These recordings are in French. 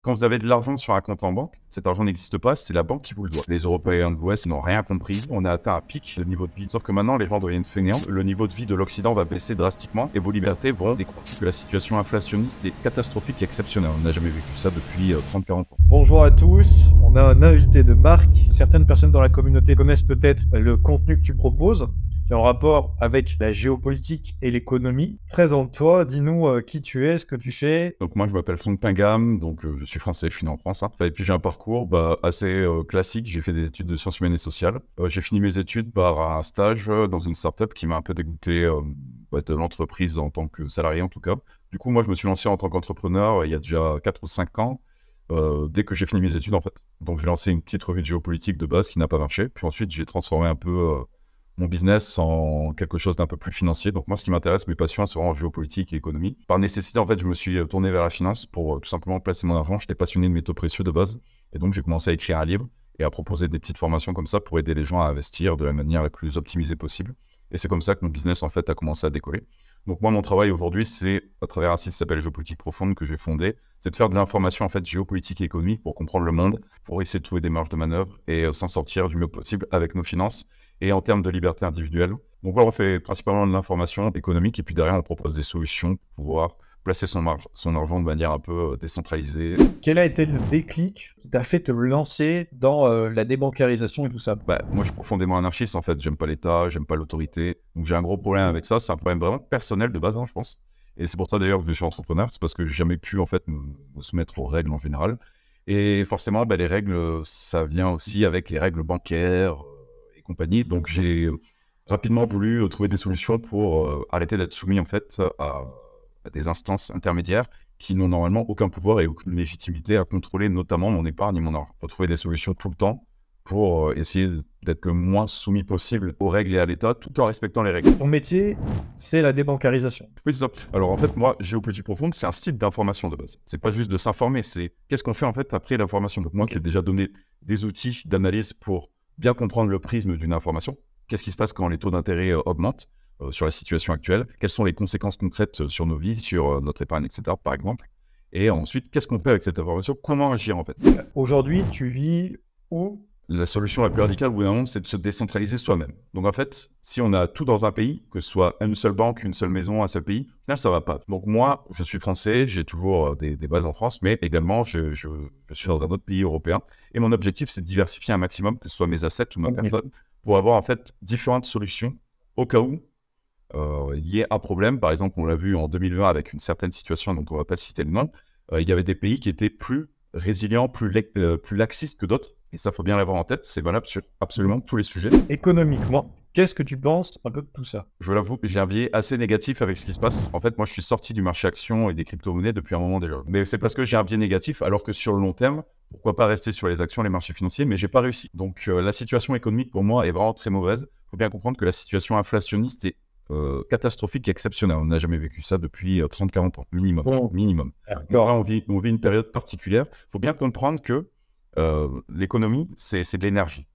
Quand vous avez de l'argent sur un compte en banque, cet argent n'existe pas, c'est la banque qui vous le doit. Les Européens de l'Ouest n'ont rien compris. On a atteint un pic de niveau de vie. Sauf que maintenant, les gens deviennent fainéants. Le niveau de vie de l'Occident va baisser drastiquement et vos libertés vont décroître. La situation inflationniste est catastrophique et exceptionnelle. On n'a jamais vécu ça depuis 30-40 ans. Bonjour à tous, on a un invité de marque. Certaines personnes dans la communauté connaissent peut-être le contenu que tu proposes, qui est en rapport avec la géopolitique et l'économie. Présente-toi, dis-nous qui tu es, ce que tu fais. Donc moi je m'appelle Franck Pingam, donc je suis français, je suis né en France. Et puis j'ai un parcours assez classique, j'ai fait des études de sciences humaines et sociales. J'ai fini mes études par un stage dans une start-up qui m'a un peu dégoûté de l'entreprise en tant que salarié en tout cas. Du coup moi je me suis lancé en tant qu'entrepreneur il y a déjà 4 ou 5 ans. Dès que j'ai fini mes études en fait. Donc j'ai lancé une petite revue de géopolitique de base qui n'a pas marché. Puis ensuite j'ai transformé un peu mon business en quelque chose d'un peu plus financier. Donc moi ce qui m'intéresse, mes passions, c'est vraiment géopolitique et économie. Par nécessité en fait je me suis tourné vers la finance pour tout simplement placer mon argent. J'étais passionné de métaux précieux de base. Et donc j'ai commencé à écrire un livre et à proposer des petites formations comme ça pour aider les gens à investir de la manière la plus optimisée possible. Et c'est comme ça que mon business en fait a commencé à décoller. Donc moi, mon travail aujourd'hui, c'est à travers un site qui s'appelle Géopolitique Profonde que j'ai fondé, c'est de faire de l'information en fait géopolitique et économique pour comprendre le monde, pour essayer de trouver des marges de manœuvre et s'en sortir du mieux possible avec nos finances et en termes de liberté individuelle. Donc voilà, on fait principalement de l'information économique et puis derrière, on propose des solutions pour pouvoir placer son argent de manière un peu décentralisée. Quel a été le déclic qui t'a fait te lancer dans la débancarisation et tout ça? Moi, je suis profondément anarchiste, en fait. J'aime pas l'État, j'aime pas l'autorité. Donc, j'ai un gros problème avec ça. C'est un problème vraiment personnel de base, hein, je pense. Et c'est pour ça, d'ailleurs, que je suis entrepreneur. C'est parce que j'ai jamais pu, en fait, me soumettre aux règles en général. Et forcément, les règles, ça vient aussi avec les règles bancaires et compagnie. Donc, j'ai rapidement voulu trouver des solutions pour arrêter d'être soumis, en fait, à des instances intermédiaires qui n'ont normalement aucun pouvoir et aucune légitimité à contrôler notamment mon épargne et mon argent. Il faut trouver des solutions tout le temps pour essayer d'être le moins soumis possible aux règles et à l'État, tout en respectant les règles. Ton métier, c'est la débancarisation. Oui, c'est ça. Alors en fait, moi, Géopolitique Profonde, c'est un site d'information de base. C'est pas juste de s'informer, c'est qu'est-ce qu'on fait en fait après l'information. Donc moi, qui ai déjà donné des outils d'analyse pour bien comprendre le prisme d'une information. Qu'est-ce qui se passe quand les taux d'intérêt augmentent sur la situation actuelle? Quelles sont les conséquences concrètes sur nos vies, sur notre épargne, etc. par exemple. Et ensuite, qu'est-ce qu'on fait avec cette information? Comment agir en fait? Aujourd'hui, tu vis où? La solution la plus radicale au bout d'un moment, c'est de se décentraliser soi-même. Donc en fait, si on a tout dans un pays, que ce soit une seule banque, une seule maison, un seul pays, au final, ça va pas. Donc moi, je suis français, j'ai toujours des bases en France, mais également, je suis dans un autre pays européen. Et mon objectif, c'est de diversifier un maximum, que ce soit mes assets ou ma personne, pour avoir en fait différentes solutions au cas où il y ait un problème. Par exemple, on l'a vu en 2020 avec une certaine situation, donc on ne va pas citer le nom. Il y avait des pays qui étaient plus résilients, plus laxistes que d'autres. Et ça, faut bien l'avoir en tête. C'est valable sur absolument tous les sujets. Économiquement, qu'est-ce que tu penses un peu de tout ça? Je l'avoue, j'ai un biais assez négatif avec ce qui se passe. En fait, moi, je suis sorti du marché actions et des crypto-monnaies depuis un moment déjà. Mais c'est parce que j'ai un biais négatif, alors que sur le long terme, pourquoi pas rester sur les actions, les marchés financiers, mais j'ai pas réussi. Donc, la situation économique, pour moi, est vraiment très mauvaise. Il faut bien comprendre que la situation inflationniste est catastrophique et exceptionnelle. On n'a jamais vécu ça depuis 30-40 ans, minimum. Minimum. Donc là, on vit une période particulière. Il faut bien comprendre que l'économie, c'est de l'énergie.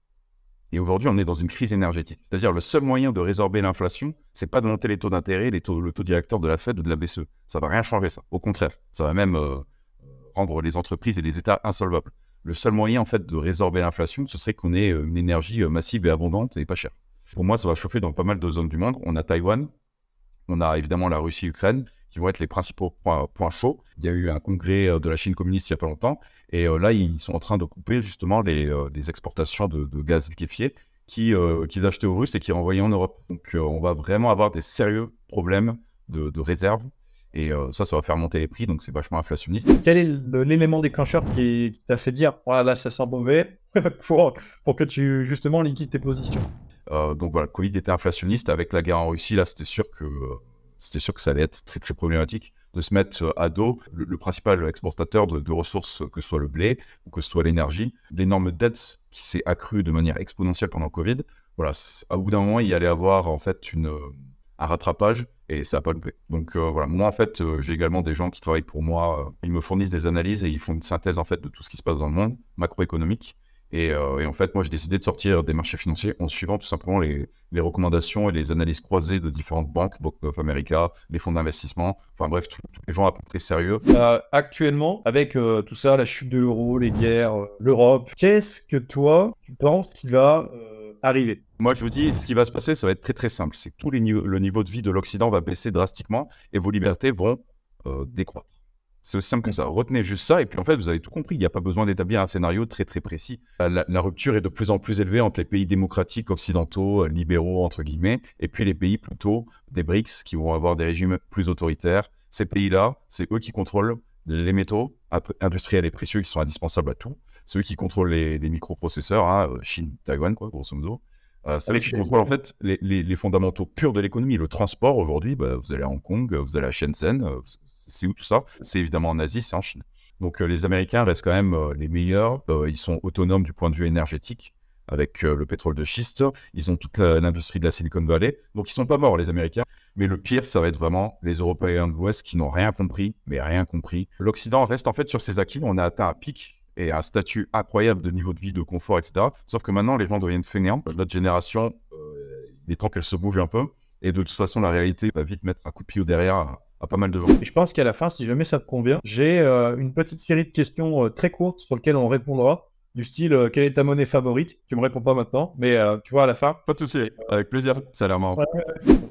Et aujourd'hui, on est dans une crise énergétique. C'est-à-dire, le seul moyen de résorber l'inflation, c'est pas de monter les taux d'intérêt, le taux directeur de la Fed ou de la BCE. Ça va rien changer, ça. Au contraire, ça va même rendre les entreprises et les États insolvables. Le seul moyen, en fait, de résorber l'inflation, ce serait qu'on ait une énergie massive et abondante et pas chère. Pour moi, ça va chauffer dans pas mal de zones du monde. On a Taïwan, on a évidemment la Russie, Ukraine, qui vont être les principaux points chauds. Il y a eu un congrès de la Chine communiste il n'y a pas longtemps, et là, ils sont en train de couper justement les exportations de gaz liquéfié qu'ils achetaient aux Russes et qu'ils renvoyaient en Europe. Donc, on va vraiment avoir des sérieux problèmes de réserve, et ça va faire monter les prix, donc c'est vachement inflationniste. Quel est l'élément déclencheur qui t'a fait dire « Voilà, ça sent mauvais » pour que tu, justement, liquides tes positions? Donc voilà, le Covid était inflationniste. Avec la guerre en Russie, là, c'était sûr que ça allait être très, très problématique de se mettre à dos le principal exportateur de ressources, que ce soit le blé ou que ce soit l'énergie. L'énorme dette qui s'est accrue de manière exponentielle pendant le Covid. Voilà, à bout d'un moment, il y allait avoir en fait un rattrapage et ça n'a pas loupé. Donc voilà, moi en fait, j'ai également des gens qui travaillent pour moi. Ils me fournissent des analyses et ils font une synthèse en fait de tout ce qui se passe dans le monde macroéconomique. Et en fait, moi, j'ai décidé de sortir des marchés financiers en suivant tout simplement les recommandations et les analyses croisées de différentes banques, Bank of America, les fonds d'investissement, enfin bref, tous les gens à peu près sérieux. Actuellement, avec tout ça, la chute de l'euro, les guerres, l'Europe, qu'est-ce que toi, tu penses qui va arriver? Moi, je vous dis, ce qui va se passer, ça va être très très simple. C'est que le niveau de vie de l'Occident va baisser drastiquement et vos libertés vont décroître. C'est aussi simple que ça. Retenez juste ça et puis en fait, vous avez tout compris. Il n'y a pas besoin d'établir un scénario très très précis. La rupture est de plus en plus élevée entre les pays démocratiques occidentaux, libéraux entre guillemets, et puis les pays plutôt des BRICS qui vont avoir des régimes plus autoritaires. Ces pays-là, c'est eux qui contrôlent les métaux industriels et précieux qui sont indispensables à tout. C'est eux qui contrôlent les microprocesseurs, hein, Chine, Taïwan, quoi, grosso modo. C'est eux qui contrôlent en fait les fondamentaux purs de l'économie. Le transport aujourd'hui, bah, vous allez à Hong Kong, vous allez à Shenzhen, c'est où tout ça? C'est évidemment en Asie, c'est en Chine. Donc les Américains restent quand même les meilleurs. Ils sont autonomes du point de vue énergétique avec le pétrole de schiste. Ils ont toute l'industrie de la Silicon Valley. Donc ils sont pas morts les Américains. Mais le pire, ça va être vraiment les Européens de l'Ouest qui n'ont rien compris, mais rien compris. L'Occident reste en fait sur ses acquis. On a atteint un pic et un statut incroyable de niveau de vie, de confort, etc. Sauf que maintenant, les gens deviennent fainéants. Notre génération, il est temps qu'elle se bouge un peu. Et de toute façon, la réalité va vite mettre un coup de pied au derrière à pas mal de gens. Et je pense qu'à la fin, si jamais ça te convient, j'ai une petite série de questions très courtes sur lesquelles on répondra. Du style, quelle est ta monnaie favorite? Tu me réponds pas maintenant, mais tu vois, à la fin. Pas de souci, avec plaisir. Ça a l'air marrant.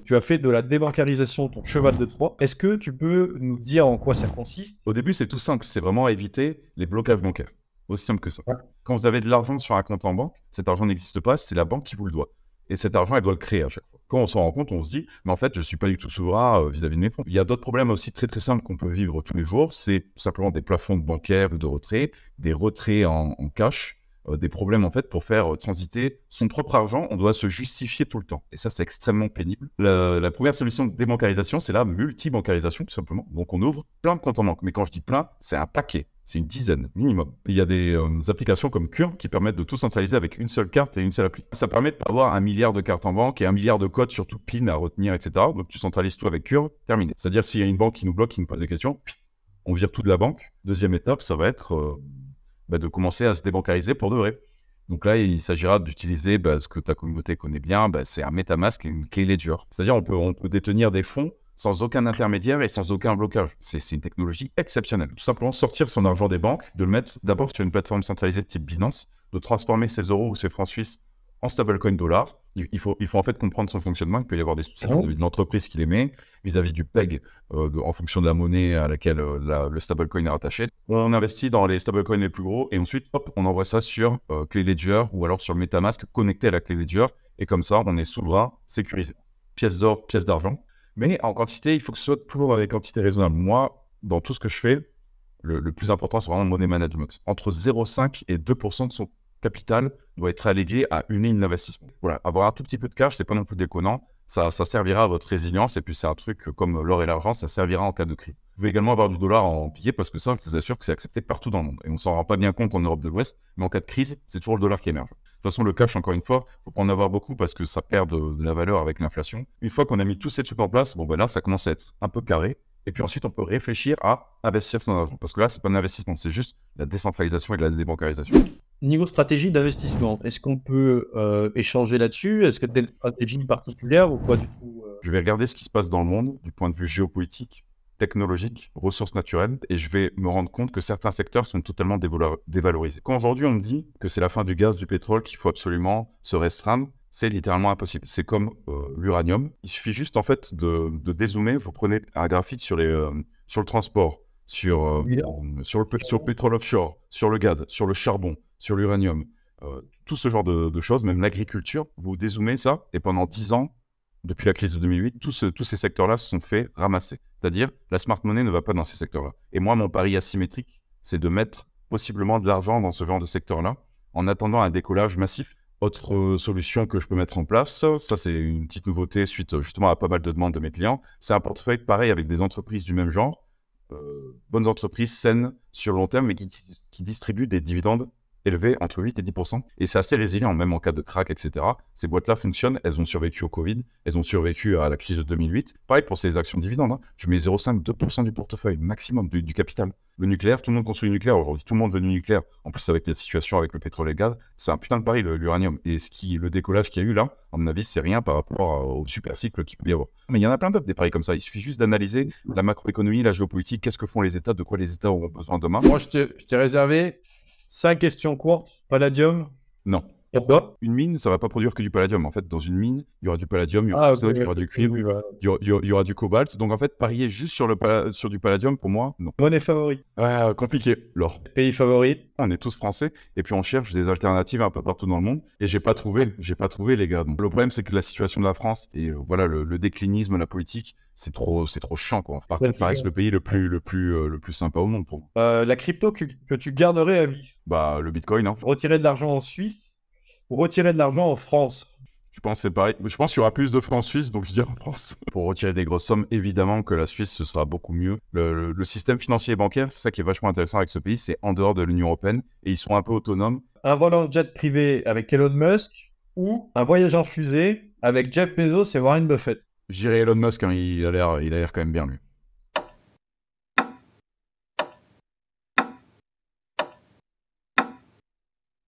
Tu as fait de la débancarisation ton cheval de Troie. Est-ce que tu peux nous dire en quoi ça consiste? Au début, c'est tout simple. C'est vraiment éviter les blocages bancaires. Aussi simple que ça. Ouais. Quand vous avez de l'argent sur un compte en banque, cet argent n'existe pas, c'est la banque qui vous le doit. Et cet argent, elle doit le créer à chaque fois. Quand on s'en rend compte, on se dit, mais en fait, je ne suis pas du tout souverain vis-à-vis de mes fonds. Il y a d'autres problèmes aussi très très simples qu'on peut vivre tous les jours. C'est tout simplement des plafonds bancaires ou de retrait, des retraits en cash, des problèmes en fait pour faire transiter son propre argent. On doit se justifier tout le temps. Et ça, c'est extrêmement pénible. La première solution de débancarisation, c'est la multibancarisation tout simplement. Donc, on ouvre plein de comptes en banque. Mais quand je dis plein, c'est un paquet. C'est une dizaine minimum. Il y a des applications comme Curve qui permettent de tout centraliser avec une seule carte et une seule appli. Ça permet de pas avoir 1 milliard de cartes en banque et 1 milliard de codes sur tout PIN à retenir, etc. Donc tu centralises tout avec Curve, terminé. C'est-à-dire s'il y a une banque qui nous bloque, qui nous pose des questions, on vire tout de la banque. Deuxième étape, ça va être de commencer à se débancariser pour de vrai. Donc là, il s'agira d'utiliser ce que ta communauté connaît bien, c'est un MetaMask et une clé Ledger. C'est-à-dire on peut détenir des fonds sans aucun intermédiaire et sans aucun blocage. C'est une technologie exceptionnelle. Tout simplement sortir son argent des banques, de le mettre d'abord sur une plateforme centralisée de type Binance, de transformer ses euros ou ses francs suisses en stablecoin dollars. Il faut en fait comprendre son fonctionnement. Il peut y avoir des soucis vis-à-vis de l'entreprise qui l'émet, vis-à-vis du PEG, en fonction de la monnaie à laquelle le stablecoin est rattaché. On investit dans les stablecoins les plus gros et ensuite, hop, on envoie ça sur clé Ledger ou alors sur le MetaMask connecté à la clé Ledger. Et comme ça, on est souverain, sécurisé. Pièce d'or, pièce d'argent. Mais en quantité, il faut que ce soit toujours dans des quantités raisonnables. Moi, dans tout ce que je fais, le plus important, c'est vraiment le money management. Entre 0,5 et 2% de son capital doit être allégué à une ligne d'investissement. Voilà, avoir un tout petit peu de cash, c'est pas non plus déconnant. Ça servira à votre résilience et puis c'est un truc comme l'or et l'argent, ça servira en cas de crise. Vous pouvez également avoir du dollar en billet parce que ça, je vous assure que c'est accepté partout dans le monde. Et on s'en rend pas bien compte en Europe de l'Ouest, mais en cas de crise, c'est toujours le dollar qui émerge. De toute façon, le cash, encore une fois, faut pas en avoir beaucoup parce que ça perd de la valeur avec l'inflation. Une fois qu'on a mis tous ces trucs en place, là, ça commence à être un peu carré. Et puis ensuite, on peut réfléchir à investir son argent. Parce que là, c'est pas un investissement, c'est juste la décentralisation et la débancarisation. Niveau stratégie d'investissement, est-ce qu'on peut échanger là-dessus? Est-ce que tu as une stratégie particulière ou pas du tout Je vais regarder ce qui se passe dans le monde du point de vue géopolitique, technologique, ressources naturelles, et je vais me rendre compte que certains secteurs sont totalement dévalorisés. Quand aujourd'hui on me dit que c'est la fin du gaz, du pétrole, qu'il faut absolument se restreindre, c'est littéralement impossible. C'est comme l'uranium. Il suffit juste en fait de dézoomer. Vous prenez un graphique sur le transport, sur le pétrole offshore, sur le gaz, sur le charbon, sur l'uranium, tout ce genre de choses, même l'agriculture. Vous dézoomez ça et pendant 10 ans, depuis la crise de 2008, tous ces secteurs-là se sont fait ramasser. C'est-à-dire, la smart money ne va pas dans ces secteurs-là. Et moi, mon pari asymétrique, c'est de mettre possiblement de l'argent dans ce genre de secteur-là, en attendant un décollage massif. Autre solution que je peux mettre en place, ça c'est une petite nouveauté suite justement à pas mal de demandes de mes clients, c'est un portefeuille pareil avec des entreprises du même genre, bonnes entreprises saines sur le long terme, mais qui distribuent des dividendes élevé entre 8 et 10%. Et c'est assez résilient, même en cas de crack, etc. Ces boîtes-là fonctionnent, elles ont survécu au Covid, elles ont survécu à la crise de 2008. Pareil pour ces actions dividendes, hein. Je mets 0,5-2% du portefeuille, maximum du capital. Le nucléaire, tout le monde construit le nucléaire aujourd'hui, tout le monde veut du nucléaire. En plus, avec la situation avec le pétrole et le gaz, c'est un putain de pari, l'uranium. Et le décollage qu'il y a eu là, à mon avis, c'est rien par rapport au super cycle qu'il peut y avoir. Mais il y en a plein d'autres des paris comme ça. Il suffit juste d'analyser la macroéconomie, la géopolitique, qu'est-ce que font les États, de quoi les États auront besoin demain. Moi, je t'ai réservé 5 questions courtes. Palladium. Non. Pourquoi? Une mine, ça va pas produire que du palladium. En fait, dans une mine, il y aura du palladium, il y aura du sodium, il y aura du cuivre, il y aura du cobalt. Donc en fait, parier juste sur du palladium, pour moi, non. Monnaie favorite. Ouais, compliqué. L'or. Pays favori. On est tous français et puis on cherche des alternatives un peu partout dans le monde et j'ai pas trouvé les gars. Donc, le problème c'est que la situation de la France et voilà le déclinisme, la politique, c'est trop chiant quoi. Par contre, ça reste le pays le plus sympa au monde pour moi. La crypto que tu garderais à vie. Bah le Bitcoin, hein. Retirer de l'argent en Suisse ou retirer de l'argent en France. Je pense que c'est pareil. Je pense qu'il y aura plus de francs suisses, donc je dirais en France. Pour retirer des grosses sommes, évidemment que la Suisse, ce sera beaucoup mieux. Le système financier et bancaire, c'est ça qui est vachement intéressant avec ce pays, c'est en dehors de l'Union européenne et ils sont un peu autonomes. Un vol en jet privé avec Elon Musk ou un voyage en fusée avec Jeff Bezos et Warren Buffett. J'irai Elon Musk, hein, il a l'air quand même bien lui.